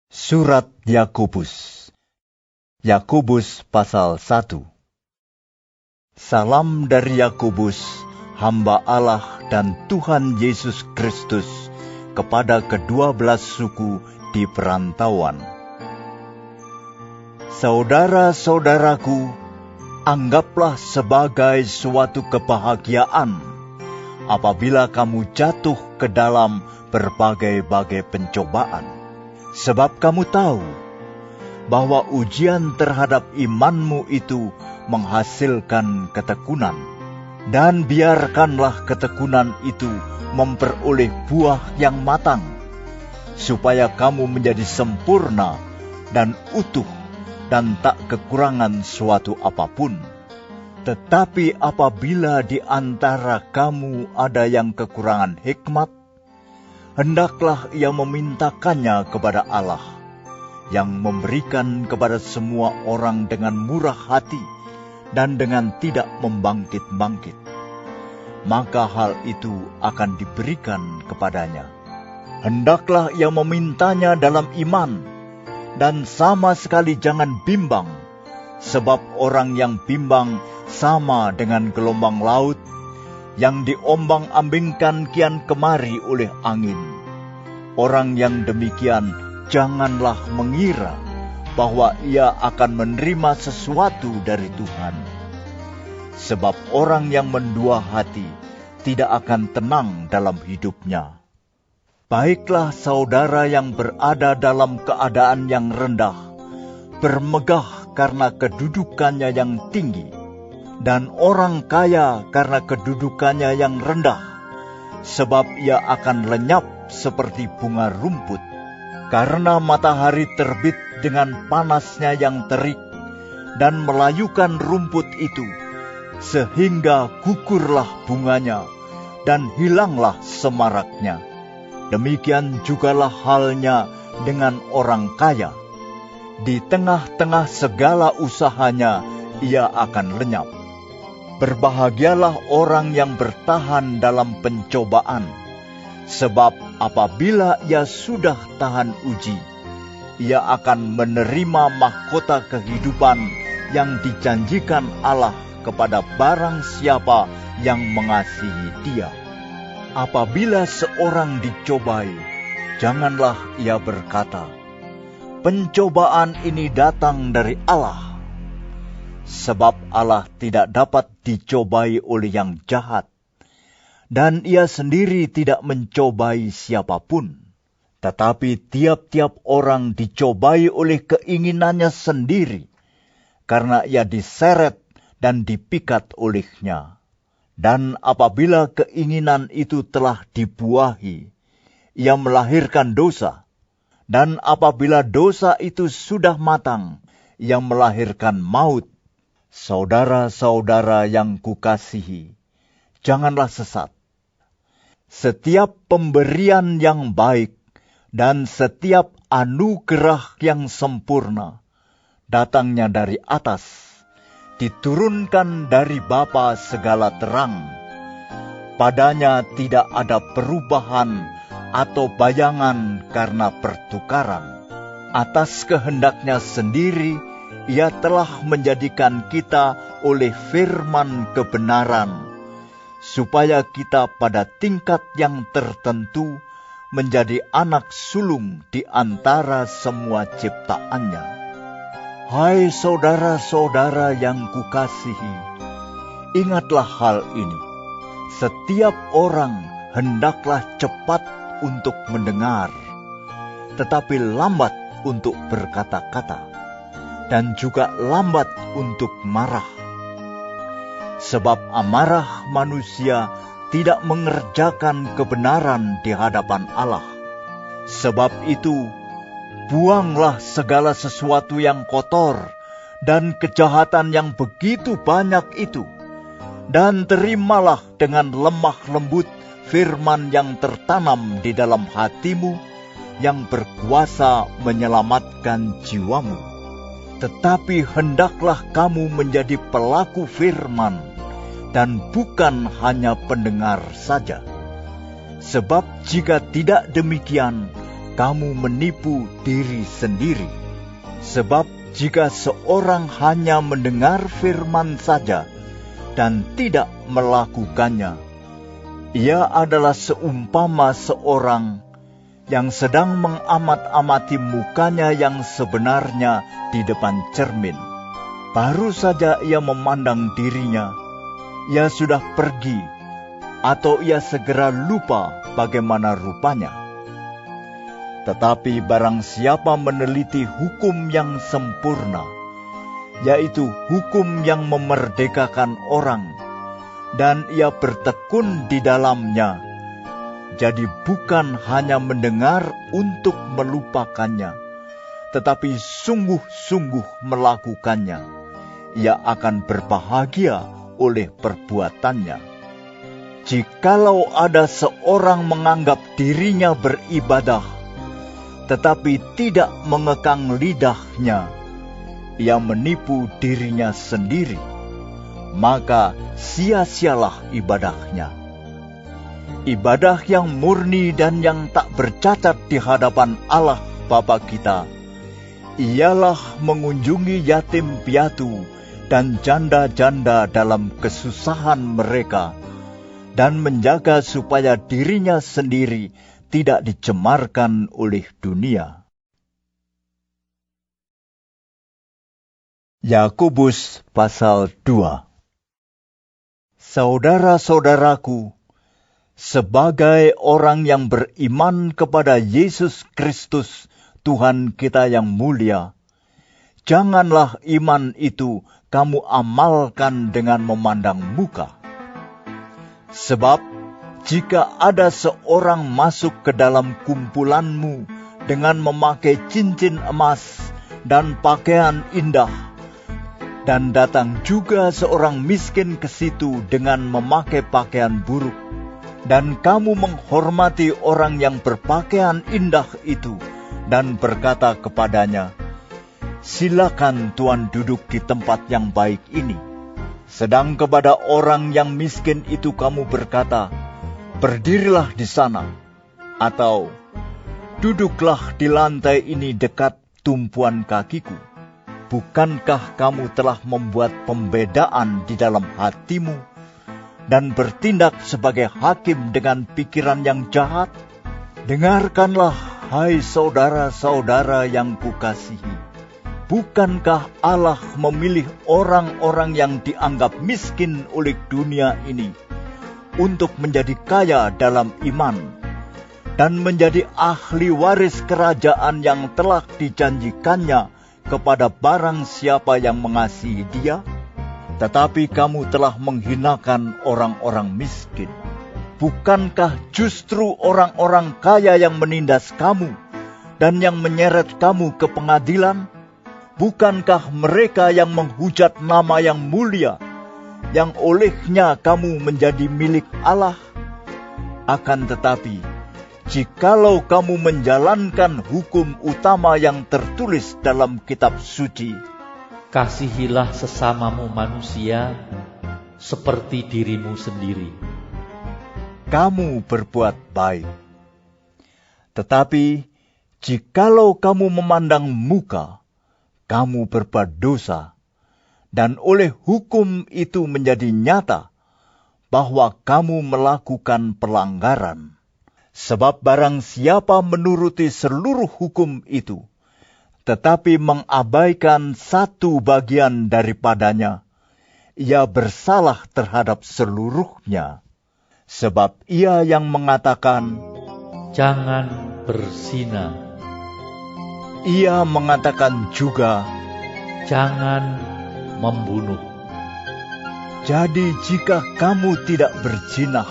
Surat Yakobus. Yakobus pasal 1. Salam dari Yakobus, hamba Allah dan Tuhan Yesus Kristus, kepada ke-12 suku di perantauan. Saudara-saudaraku, anggaplah sebagai suatu kebahagiaan apabila kamu jatuh ke dalam berbagai-bagai pencobaan. Sebab kamu tahu bahwa ujian terhadap imanmu itu menghasilkan ketekunan. Dan biarkanlah ketekunan itu memperoleh buah yang matang, supaya kamu menjadi sempurna dan utuh dan tak kekurangan suatu apapun. Tetapi apabila di antara kamu ada yang kekurangan hikmat, hendaklah ia memintakannya kepada Allah, yang memberikan kepada semua orang dengan murah hati dan dengan tidak membangkit-bangkit. Maka hal itu akan diberikan kepadanya. Hendaklah ia memintanya dalam iman, dan sama sekali jangan bimbang, sebab orang yang bimbang sama dengan gelombang laut, yang diombang-ambingkan kian kemari oleh angin. Orang yang demikian janganlah mengira bahwa ia akan menerima sesuatu dari Tuhan. Sebab orang yang mendua hati tidak akan tenang dalam hidupnya. Baiklah saudara yang berada dalam keadaan yang rendah, bermegah karena kedudukannya yang tinggi, dan orang kaya karena kedudukannya yang rendah, sebab ia akan lenyap seperti bunga rumput, karena matahari terbit dengan panasnya yang terik, dan melayukan rumput itu, sehingga gugurlah bunganya, dan hilanglah semaraknya. Demikian jugalah halnya dengan orang kaya. Di tengah-tengah segala usahanya, ia akan lenyap. Berbahagialah orang yang bertahan dalam pencobaan, sebab apabila ia sudah tahan uji, ia akan menerima mahkota kehidupan yang dijanjikan Allah kepada barang siapa yang mengasihi Dia. Apabila seorang dicobai, janganlah ia berkata, "Pencobaan ini datang dari Allah." Sebab Allah tidak dapat dicobai oleh yang jahat, dan ia sendiri tidak mencobai siapapun. Tetapi tiap-tiap orang dicobai oleh keinginannya sendiri, karena ia diseret dan dipikat olehnya. Dan apabila keinginan itu telah dibuahi, ia melahirkan dosa. Dan apabila dosa itu sudah matang, ia melahirkan maut. Saudara-saudara yang kukasihi, janganlah sesat. Setiap pemberian yang baik dan setiap anugerah yang sempurna datangnya dari atas, diturunkan dari Bapa segala terang. Padanya tidak ada perubahan atau bayangan karena pertukaran. Atas kehendaknya sendiri, Ia telah menjadikan kita oleh firman kebenaran, supaya kita pada tingkat yang tertentu menjadi anak sulung di antara semua ciptaannya. Hai saudara-saudara yang kukasihi, ingatlah hal ini. Setiap orang hendaklah cepat untuk mendengar, tetapi lambat untuk berkata-kata, dan juga lambat untuk marah. Sebab amarah manusia tidak mengerjakan kebenaran di hadapan Allah. Sebab itu, buanglah segala sesuatu yang kotor dan kejahatan yang begitu banyak itu, dan terimalah dengan lemah lembut firman yang tertanam di dalam hatimu, yang berkuasa menyelamatkan jiwamu. Tetapi hendaklah kamu menjadi pelaku firman, dan bukan hanya pendengar saja. Sebab jika tidak demikian, kamu menipu diri sendiri. Sebab jika seorang hanya mendengar firman saja dan tidak melakukannya, ia adalah seumpama seorang yang sedang mengamat-amati mukanya yang sebenarnya di depan cermin. Baru saja ia memandang dirinya, ia sudah pergi, atau ia segera lupa bagaimana rupanya. Tetapi barang siapa meneliti hukum yang sempurna, yaitu hukum yang memerdekakan orang, dan ia bertekun di dalamnya, jadi bukan hanya mendengar untuk melupakannya, tetapi sungguh-sungguh melakukannya, ia akan berbahagia oleh perbuatannya. Jikalau ada seorang menganggap dirinya beribadah, tetapi tidak mengekang lidahnya, ia menipu dirinya sendiri, maka sia-sialah ibadahnya. Ibadah yang murni dan yang tak bercacat di hadapan Allah Bapa kita ialah mengunjungi yatim piatu dan janda-janda dalam kesusahan mereka, dan menjaga supaya dirinya sendiri tidak dicemarkan oleh dunia. Yakobus pasal 2. Saudara-saudaraku, sebagai orang yang beriman kepada Yesus Kristus, Tuhan kita yang mulia, janganlah iman itu kamu amalkan dengan memandang muka. Sebab jika ada seorang masuk ke dalam kumpulanmu dengan memakai cincin emas dan pakaian indah, dan datang juga seorang miskin ke situ dengan memakai pakaian buruk, dan kamu menghormati orang yang berpakaian indah itu, dan berkata kepadanya, "Silakan Tuan duduk di tempat yang baik ini." Sedang kepada orang yang miskin itu kamu berkata, "Berdirilah di sana," atau "Duduklah di lantai ini dekat tumpuan kakiku." Bukankah kamu telah membuat pembedaan di dalam hatimu dan bertindak sebagai hakim dengan pikiran yang jahat? Dengarkanlah, hai saudara-saudara yang kukasihi. Bukankah Allah memilih orang-orang yang dianggap miskin oleh dunia ini untuk menjadi kaya dalam iman dan menjadi ahli waris kerajaan yang telah dijanjikannya kepada barang siapa yang mengasihi Dia? Tetapi kamu telah menghinakan orang-orang miskin. Bukankah justru orang-orang kaya yang menindas kamu dan yang menyeret kamu ke pengadilan? Bukankah mereka yang menghujat nama yang mulia, yang olehnya kamu menjadi milik Allah? Akan tetapi, jikalau kamu menjalankan hukum utama yang tertulis dalam kitab suci, "Kasihilah sesamamu manusia seperti dirimu sendiri," kamu berbuat baik. Tetapi, jikalau kamu memandang muka, kamu berbuat dosa, dan oleh hukum itu menjadi nyata bahwa kamu melakukan pelanggaran. Sebab barang siapa menuruti seluruh hukum itu, tetapi mengabaikan satu bagian daripadanya, ia bersalah terhadap seluruhnya. Sebab ia yang mengatakan, "Jangan berzina," ia mengatakan juga, "Jangan membunuh." Jadi jika kamu tidak berzinah,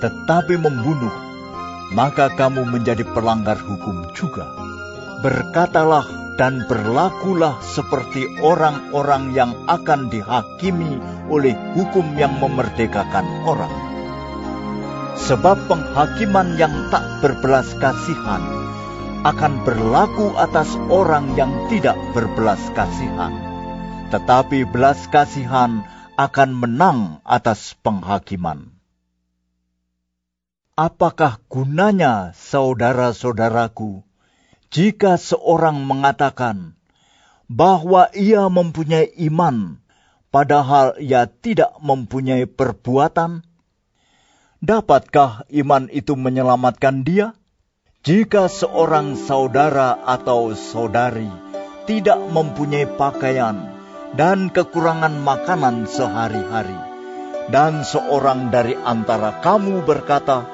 tetapi membunuh, maka kamu menjadi pelanggar hukum juga. Berkatalah dan berlakulah seperti orang-orang yang akan dihakimi oleh hukum yang memerdekakan orang. Sebab penghakiman yang tak berbelas kasihan akan berlaku atas orang yang tidak berbelas kasihan, tetapi belas kasihan akan menang atas penghakiman. Apakah gunanya, saudara-saudaraku, jika seorang mengatakan bahwa ia mempunyai iman, padahal ia tidak mempunyai perbuatan? Dapatkah iman itu menyelamatkan dia? Jika seorang saudara atau saudari tidak mempunyai pakaian dan kekurangan makanan sehari-hari, dan seorang dari antara kamu berkata,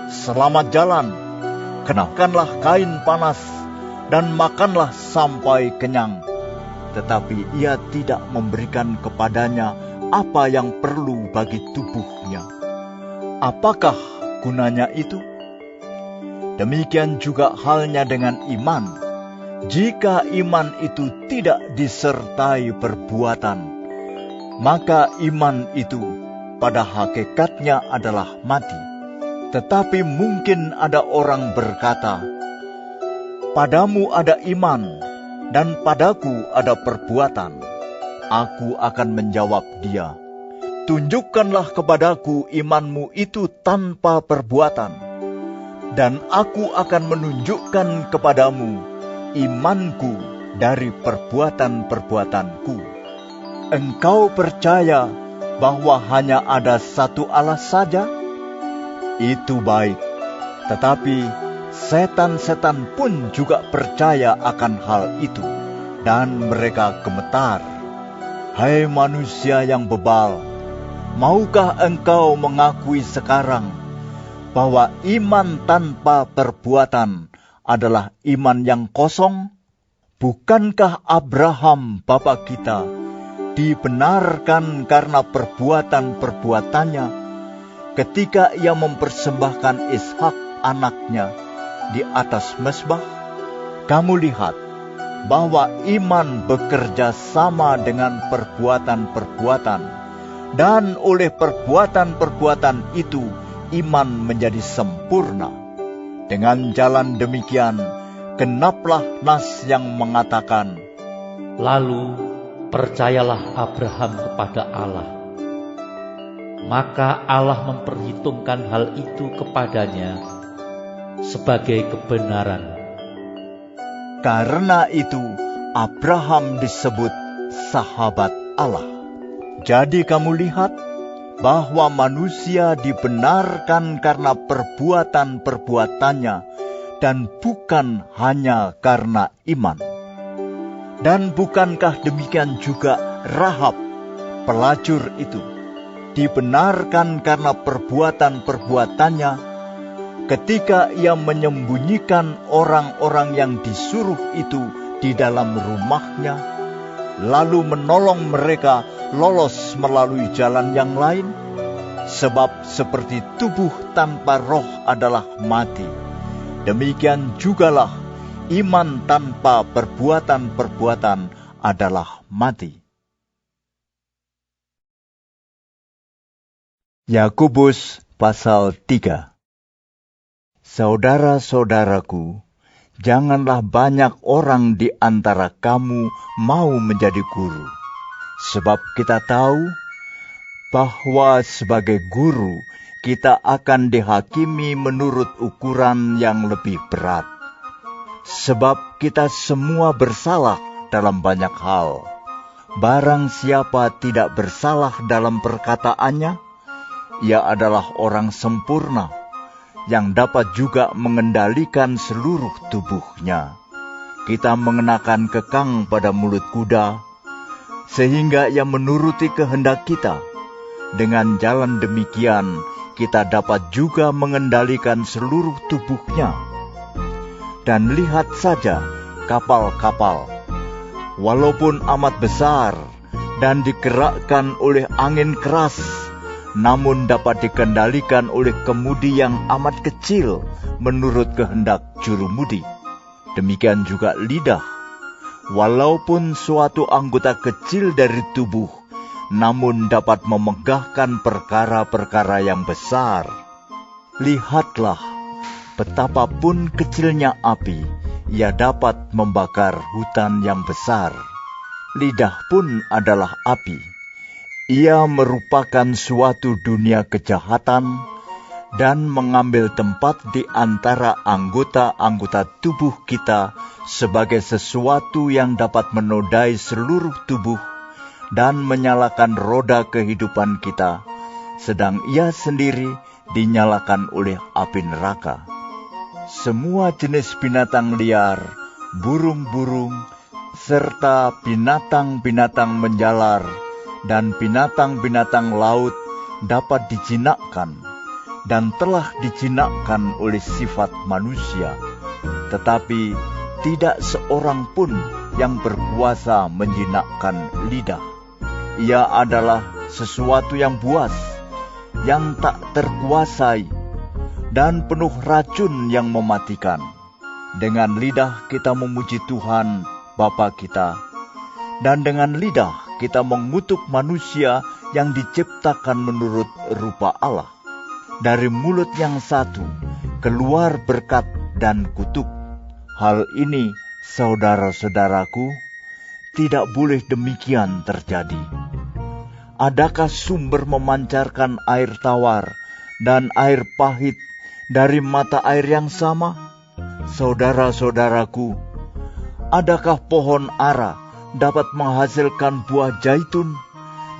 "Selamat jalan, kenakanlah kain panas, dan makanlah sampai kenyang," tetapi ia tidak memberikan kepadanya apa yang perlu bagi tubuhnya, apakah gunanya itu? Demikian juga halnya dengan iman. Jika iman itu tidak disertai perbuatan, maka iman itu pada hakikatnya adalah mati. Tetapi mungkin ada orang berkata, "Padamu ada iman, dan padaku ada perbuatan." Aku akan menjawab dia, "Tunjukkanlah kepadaku imanmu itu tanpa perbuatan, dan aku akan menunjukkan kepadamu imanku dari perbuatan-perbuatanku. Engkau percaya bahwa hanya ada satu Allah saja? Itu baik, tetapi setan-setan pun juga percaya akan hal itu, dan mereka gemetar. Hai manusia yang bebal, maukah engkau mengakui sekarang bahwa iman tanpa perbuatan adalah iman yang kosong? Bukankah Abraham bapa kita dibenarkan karena perbuatan-perbuatannya ketika ia mempersembahkan Ishak anaknya di atas mezbah? Kamu lihat bahwa iman bekerja sama dengan perbuatan-perbuatan, dan oleh perbuatan-perbuatan itu iman menjadi sempurna. Dengan jalan demikian, genaplah nas yang mengatakan, Lalu percayalah Abraham kepada Allah. Maka Allah memperhitungkan hal itu kepadanya sebagai kebenaran. Karena itu Abraham disebut sahabat Allah. Jadi kamu lihat bahwa manusia dibenarkan karena perbuatan-perbuatannya dan bukan hanya karena iman. Dan bukankah demikian juga Rahab, pelacur itu, dibenarkan karena perbuatan-perbuatannya ketika ia menyembunyikan orang-orang yang disuruh itu di dalam rumahnya, lalu menolong mereka lolos melalui jalan yang lain? Sebab seperti tubuh tanpa roh adalah mati, demikian jugalah iman tanpa perbuatan-perbuatan adalah mati. Yakobus pasal 3. Saudara-saudaraku, janganlah banyak orang di antara kamu mau menjadi guru. Sebab kita tahu bahwa sebagai guru kita akan dihakimi menurut ukuran yang lebih berat. Sebab kita semua bersalah dalam banyak hal. Barang siapa tidak bersalah dalam perkataannya, ia adalah orang sempurna, yang dapat juga mengendalikan seluruh tubuhnya. Kita mengenakan kekang pada mulut kuda, sehingga ia menuruti kehendak kita. Dengan jalan demikian, kita dapat juga mengendalikan seluruh tubuhnya. Dan lihat saja kapal-kapal, walaupun amat besar dan digerakkan oleh angin keras, namun dapat dikendalikan oleh kemudi yang amat kecil menurut kehendak jurumudi. Demikian juga lidah, walaupun suatu anggota kecil dari tubuh, namun dapat memegahkan perkara-perkara yang besar. Lihatlah, betapapun kecilnya api, ia dapat membakar hutan yang besar. Lidah pun adalah api. Ia merupakan suatu dunia kejahatan, dan mengambil tempat di antara anggota-anggota tubuh kita sebagai sesuatu yang dapat menodai seluruh tubuh dan menyalakan roda kehidupan kita, sedang ia sendiri dinyalakan oleh api neraka. Semua jenis binatang liar, burung-burung, serta binatang-binatang menjalar dan binatang-binatang laut dapat dijinakkan dan telah dijinakkan oleh sifat manusia, tetapi tidak seorang pun yang berkuasa menjinakkan lidah. Ia adalah sesuatu yang buas, yang tak terkuasai, dan penuh racun yang mematikan. Dengan lidah kita memuji Tuhan Bapa kita, dan dengan lidah kita mengutuk manusia yang diciptakan menurut rupa Allah. Dari mulut yang satu keluar berkat dan kutuk. Hal ini, saudara-saudaraku, tidak boleh demikian terjadi. Adakah sumber memancarkan air tawar dan air pahit dari mata air yang sama? Saudara-saudaraku, adakah pohon ara dapat menghasilkan buah zaitun,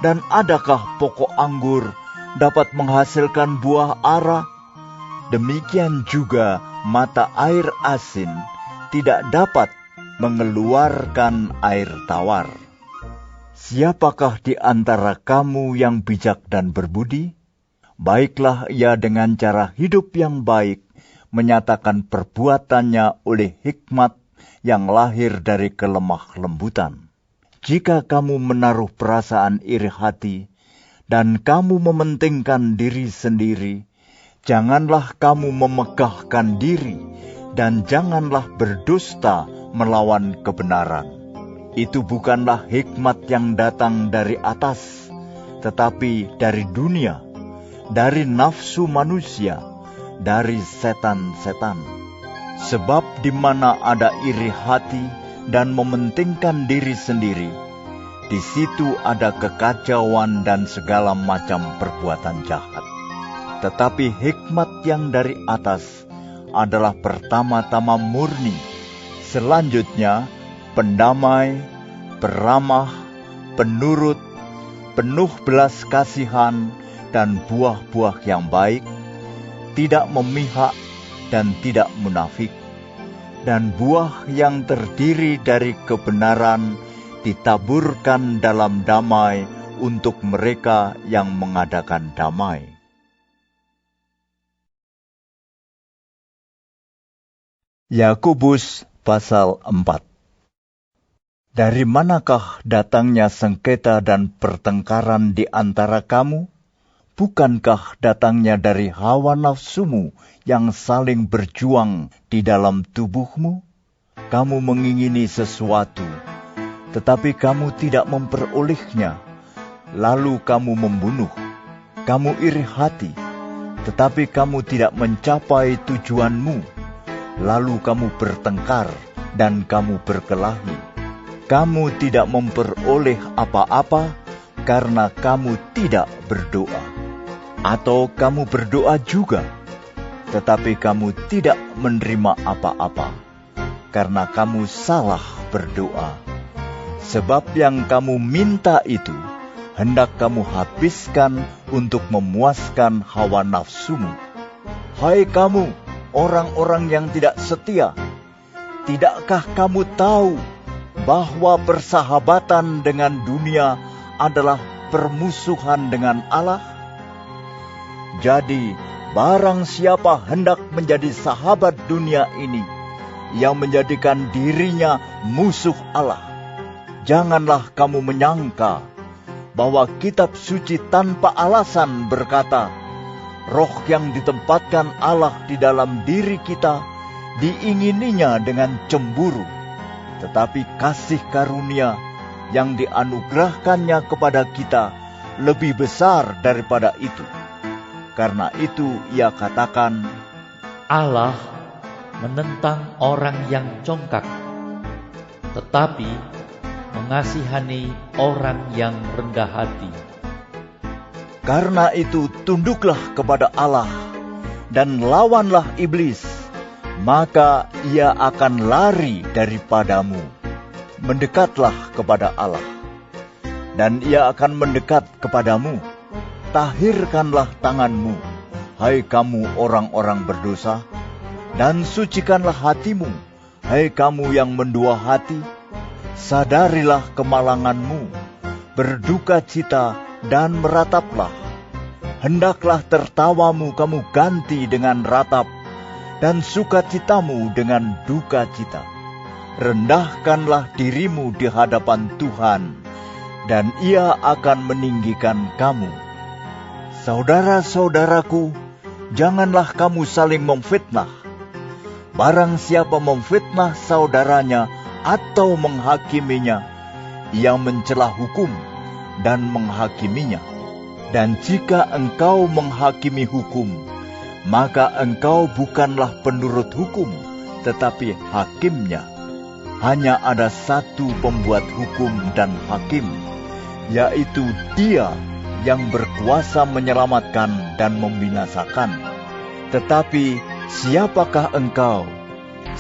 dan adakah pokok anggur dapat menghasilkan buah ara? Demikian juga mata air asin tidak dapat mengeluarkan air tawar. Siapakah di antara kamu yang bijak dan berbudi? Baiklah ia dengan cara hidup yang baik menyatakan perbuatannya oleh hikmat yang lahir dari kelemah lembutan. Jika kamu menaruh perasaan iri hati dan kamu mementingkan diri sendiri, janganlah kamu memegahkan diri dan janganlah berdusta melawan kebenaran. Itu bukanlah hikmat yang datang dari atas, tetapi dari dunia, dari nafsu manusia, dari setan-setan. Sebab di mana ada iri hati dan mementingkan diri sendiri, di situ ada kekacauan dan segala macam perbuatan jahat. Tetapi hikmat yang dari atas adalah pertama-tama murni, selanjutnya pendamai, peramah, penurut, penuh belas kasihan dan buah-buah yang baik, tidak memihak dan tidak munafik. Dan buah yang terdiri dari kebenaran ditaburkan dalam damai untuk mereka yang mengadakan damai. Yakobus pasal 4. Dari manakah datangnya sengketa dan pertengkaran di antara kamu? Bukankah datangnya dari hawa nafsumu yang saling berjuang di dalam tubuhmu? Kamu mengingini sesuatu, tetapi kamu tidak memperolehnya, lalu kamu membunuh. Kamu iri hati, tetapi kamu tidak mencapai tujuanmu, lalu kamu bertengkar dan kamu berkelahi. Kamu tidak memperoleh apa-apa karena kamu tidak berdoa. Atau kamu berdoa juga, tetapi kamu tidak menerima apa-apa, karena kamu salah berdoa. Sebab yang kamu minta itu, hendak kamu habiskan untuk memuaskan hawa nafsumu. Hai kamu, orang-orang yang tidak setia, tidakkah kamu tahu bahwa persahabatan dengan dunia adalah permusuhan dengan Allah? Jadi, barang siapa hendak menjadi sahabat dunia ini, yang menjadikan dirinya musuh Allah. Janganlah kamu menyangka bahwa kitab suci tanpa alasan berkata, roh yang ditempatkan Allah di dalam diri kita, diingininya dengan cemburu. Tetapi kasih karunia yang dianugerahkannya kepada kita lebih besar daripada itu. Karena itu ia katakan, Allah menentang orang yang congkak, tetapi mengasihani orang yang rendah hati. Karena itu tunduklah kepada Allah dan lawanlah iblis, maka ia akan lari daripadamu. Mendekatlah kepada Allah, dan ia akan mendekat kepadamu. Tahirkanlah tanganmu, hai kamu orang-orang berdosa, dan sucikanlah hatimu, hai kamu yang mendua hati. Sadarilah kemalanganmu, berduka cita dan merataplah. Hendaklah tertawamu kamu ganti dengan ratap, dan sukacitamu dengan duka cita. Rendahkanlah dirimu di hadapan Tuhan, dan Ia akan meninggikan kamu. Saudara-saudaraku, janganlah kamu saling memfitnah. Barang siapa memfitnah saudaranya atau menghakiminya, ia mencela hukum dan menghakiminya. Dan jika engkau menghakimi hukum, maka engkau bukanlah penurut hukum, tetapi hakimnya. Hanya ada satu pembuat hukum dan hakim, yaitu Dia yang berkuasa menyelamatkan dan membinasakan. Tetapi siapakah engkau,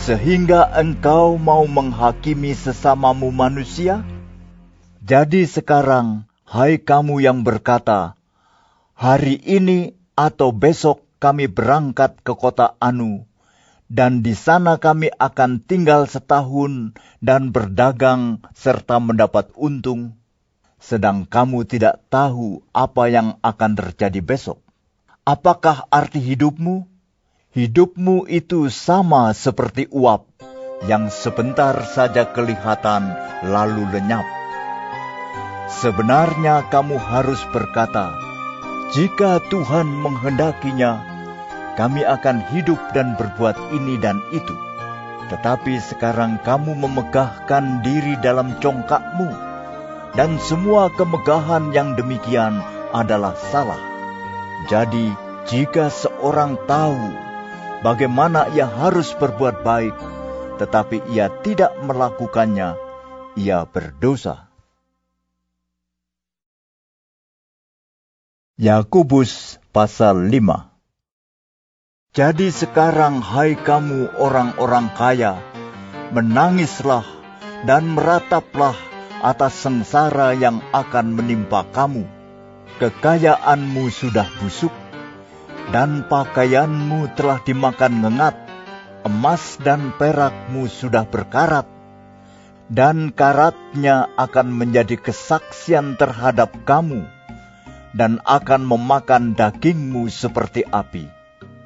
sehingga engkau mau menghakimi sesamamu manusia? Jadi sekarang, hai kamu yang berkata, hari ini atau besok kami berangkat ke kota Anu, dan di sana kami akan tinggal setahun dan berdagang serta mendapat untung, sedang kamu tidak tahu apa yang akan terjadi besok. Apakah arti hidupmu? Hidupmu itu sama seperti uap, yang sebentar saja kelihatan lalu lenyap. Sebenarnya kamu harus berkata, jika Tuhan menghendakinya, kami akan hidup dan berbuat ini dan itu. Tetapi sekarang kamu memegahkan diri dalam congkakmu, dan semua kemegahan yang demikian adalah salah. Jadi, jika seorang tahu bagaimana ia harus berbuat baik, tetapi ia tidak melakukannya, ia berdosa. Yakobus pasal 5. Jadi sekarang hai kamu orang-orang kaya, menangislah dan merataplah atas sengsara yang akan menimpa kamu. Kekayaanmu sudah busuk, dan pakaianmu telah dimakan ngengat. Emas dan perakmu sudah berkarat, dan karatnya akan menjadi kesaksian terhadap kamu, dan akan memakan dagingmu seperti api.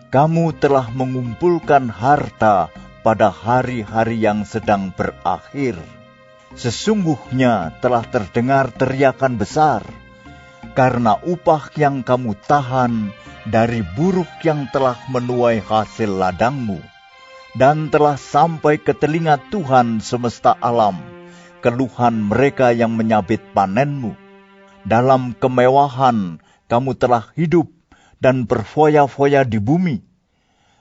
Kamu telah mengumpulkan harta pada hari-hari yang sedang berakhir. Sesungguhnya telah terdengar teriakan besar, karena upah yang kamu tahan dari buruk yang telah menuai hasil ladangmu. Dan telah sampai ke telinga Tuhan semesta alam, keluhan mereka yang menyabit panenmu. Dalam kemewahan kamu telah hidup dan berfoya-foya di bumi.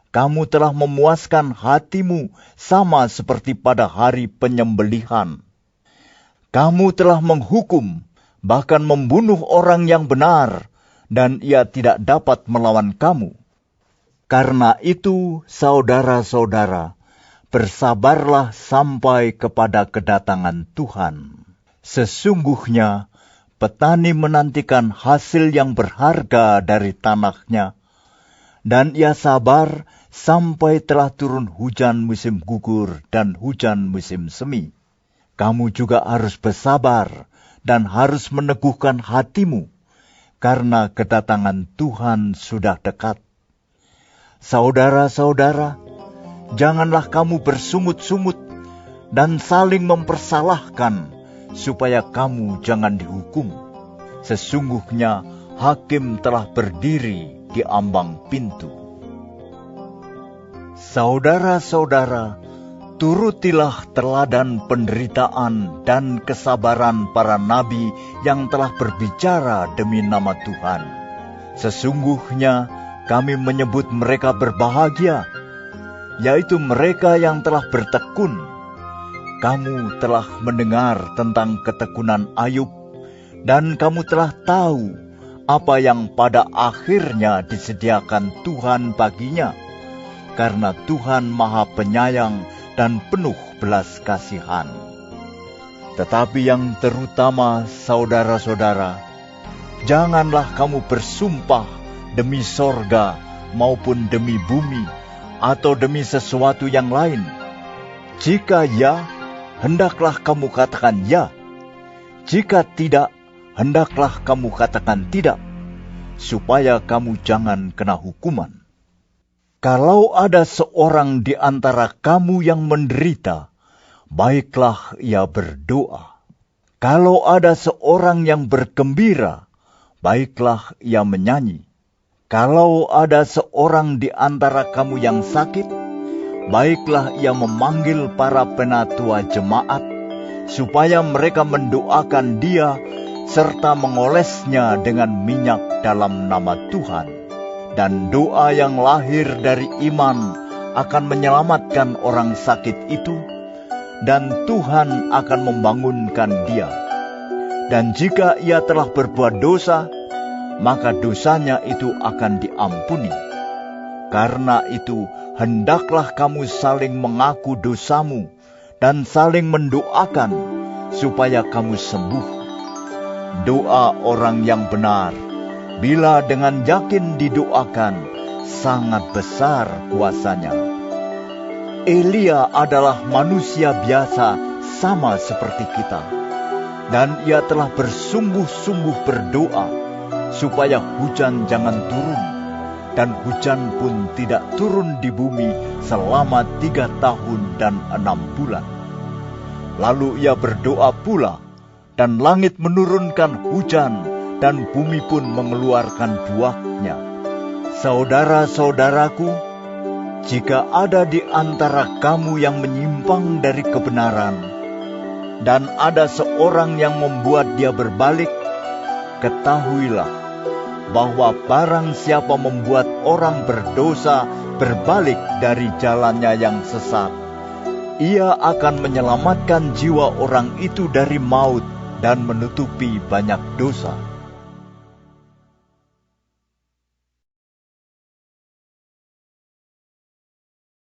Kamu telah memuaskan hatimu sama seperti pada hari penyembelihan. Kamu telah menghukum, bahkan membunuh orang yang benar, dan ia tidak dapat melawan kamu. Karena itu, saudara-saudara, bersabarlah sampai kepada kedatangan Tuhan. Sesungguhnya, petani menantikan hasil yang berharga dari tanahnya, dan ia sabar sampai telah turun hujan musim gugur dan hujan musim semi. Kamu juga harus bersabar dan harus meneguhkan hatimu, karena kedatangan Tuhan sudah dekat. Saudara-saudara, janganlah kamu bersungut-sungut dan saling mempersalahkan, supaya kamu jangan dihukum. Sesungguhnya hakim telah berdiri di ambang pintu. Saudara-saudara, turutilah teladan penderitaan dan kesabaran para nabi yang telah berbicara demi nama Tuhan. Sesungguhnya kami menyebut mereka berbahagia, yaitu mereka yang telah bertekun. Kamu telah mendengar tentang ketekunan Ayub, dan kamu telah tahu apa yang pada akhirnya disediakan Tuhan baginya, karena Tuhan Maha Penyayang dan penuh belas kasihan. Tetapi yang terutama, saudara-saudara, janganlah kamu bersumpah demi sorga maupun demi bumi atau demi sesuatu yang lain. Jika ya, hendaklah kamu katakan ya. Jika tidak, hendaklah kamu katakan tidak, supaya kamu jangan kena hukuman. Kalau ada seorang di antara kamu yang menderita, baiklah ia berdoa. Kalau ada seorang yang bergembira, baiklah ia menyanyi. Kalau ada seorang di antara kamu yang sakit, baiklah ia memanggil para penatua jemaat, supaya mereka mendoakan dia, serta mengolesnya dengan minyak dalam nama Tuhan. Dan doa yang lahir dari iman akan menyelamatkan orang sakit itu, dan Tuhan akan membangunkan dia. Dan jika ia telah berbuat dosa, maka dosanya itu akan diampuni. Karena itu, hendaklah kamu saling mengaku dosamu, dan saling mendoakan, supaya kamu sembuh. Doa orang yang benar, bila dengan yakin didoakan, sangat besar kuasanya. Elia adalah manusia biasa sama seperti kita, dan ia telah bersungguh-sungguh berdoa, supaya hujan jangan turun, dan hujan pun tidak turun di bumi selama 3 tahun dan 6 bulan. Lalu ia berdoa pula, dan langit menurunkan hujan, dan bumi pun mengeluarkan buahnya. Saudara-saudaraku, jika ada di antara kamu yang menyimpang dari kebenaran, dan ada seorang yang membuat dia berbalik, ketahuilah bahwa barang siapa membuat orang berdosa berbalik dari jalannya yang sesat, ia akan menyelamatkan jiwa orang itu dari maut dan menutupi banyak dosa.